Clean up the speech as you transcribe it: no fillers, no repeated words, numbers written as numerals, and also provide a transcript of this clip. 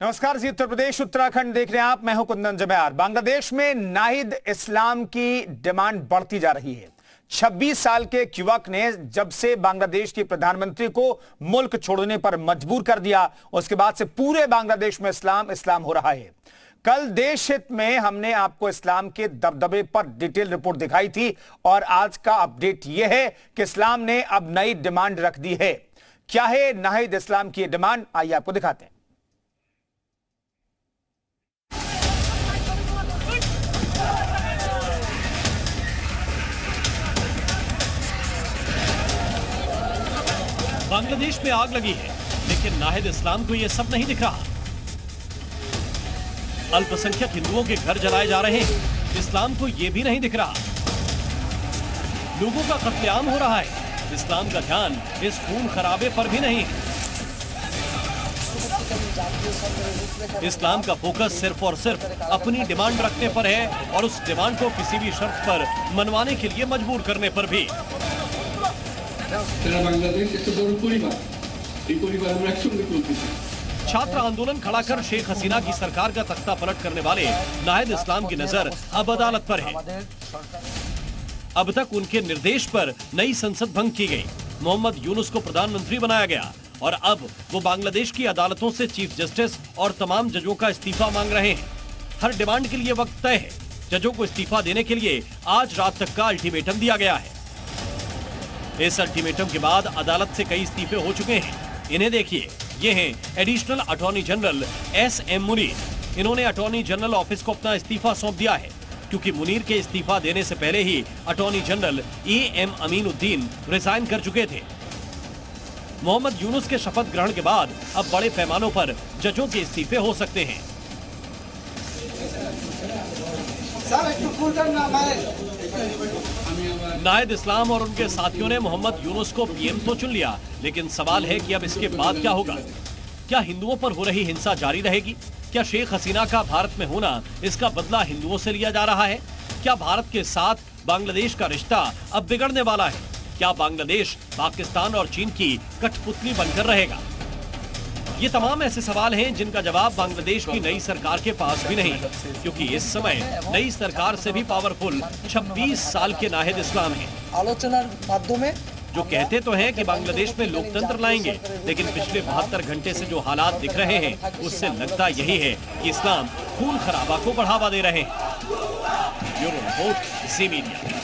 नमस्कार जी, उत्तर प्रदेश उत्तराखंड देख रहे हैं आप। मैं हूं कुंदन जमयार। बांग्लादेश में नाहिद इस्लाम की डिमांड बढ़ती जा रही है। 26 साल के एक युवक ने जब से बांग्लादेश के प्रधानमंत्री को मुल्क छोड़ने पर मजबूर कर दिया, उसके बाद से पूरे बांग्लादेश में इस्लाम इस्लाम हो रहा है। कल देश हित में हमने आपको इस्लाम के दबदबे पर डिटेल रिपोर्ट दिखाई थी और आज का अपडेट यह है कि इस्लाम ने अब नई डिमांड रख दी है। क्या है नाहिद इस्लाम की डिमांड, आइए आपको दिखाते हैं। बांग्लादेश में आग लगी है, लेकिन नाहिद इस्लाम को यह सब नहीं दिख रहा। अल्पसंख्यक हिंदुओं के घर जलाए जा रहे हैं, इस्लाम को यह भी नहीं दिख रहा। लोगों का कत्लेआम हो रहा है, इस्लाम का ध्यान इस खून खराबे पर भी नहीं है। इस्लाम का फोकस सिर्फ और सिर्फ अपनी डिमांड रखने पर है और उस डिमांड को किसी भी शर्त पर मनवाने के लिए मजबूर करने पर भी। छात्र आंदोलन खड़ा कर शेख हसीना की सरकार का तख्ता पलट करने वाले नाहिद इस्लाम की नजर अब अदालत पर है। अब तक उनके निर्देश पर नई संसद भंग की गई, मोहम्मद यूनुस को प्रधानमंत्री बनाया गया और अब वो बांग्लादेश की अदालतों से चीफ जस्टिस और तमाम जजों का इस्तीफा मांग रहे हैं। हर डिमांड के लिए वक्त तय है। जजों को इस्तीफा देने के लिए आज रात तक का अल्टीमेटम दिया गया है। इस अल्टीमेटम के बाद अदालत से कई इस्तीफे हो चुके हैं। इन्हें देखिए, ये हैं additional attorney general SM. Munir. इन्होंने अटॉर्नी जनरल ऑफिस को अपना इस्तीफा सौंप दिया है, क्योंकि मुनीर के इस्तीफा देने से पहले ही attorney general A M. Aminuddin resign कर चुके थे। मोहम्मद यूनुस के शपथ ग्रहण के बाद अब बड़े पैमानों पर जजों के इस्तीफे हो सकते हैं। नाहिद इस्लाम और उनके साथियों ने मोहम्मद यूनुस को पीएम तो चुन लिया, लेकिन सवाल है कि अब इसके बाद क्या होगा। क्या हिंदुओं पर हो रही हिंसा जारी रहेगी? क्या शेख हसीना का भारत में होना, इसका बदला हिंदुओं से लिया जा रहा है? क्या भारत के साथ बांग्लादेश का रिश्ता अब बिगड़ने वाला है? क्या बांग्लादेश पाकिस्तान और चीन की कठपुतली बनकर रहेगा? ये तमाम ऐसे सवाल हैं जिनका जवाब बांग्लादेश की नई सरकार के पास भी नहीं, क्योंकि इस समय नई सरकार से भी पावरफुल 26 साल के नाहिद इस्लाम हैं। आलोचनार माध्यमे जो कहते तो हैं कि बांग्लादेश में लोकतंत्र लाएंगे, लेकिन पिछले 72 घंटे से जो हालात दिख रहे हैं उससे लगता यही है कि इस्लाम खून खराबा को बढ़ावा दे रहे हैं। ब्यूरो रिपोर्ट, जी मीडिया।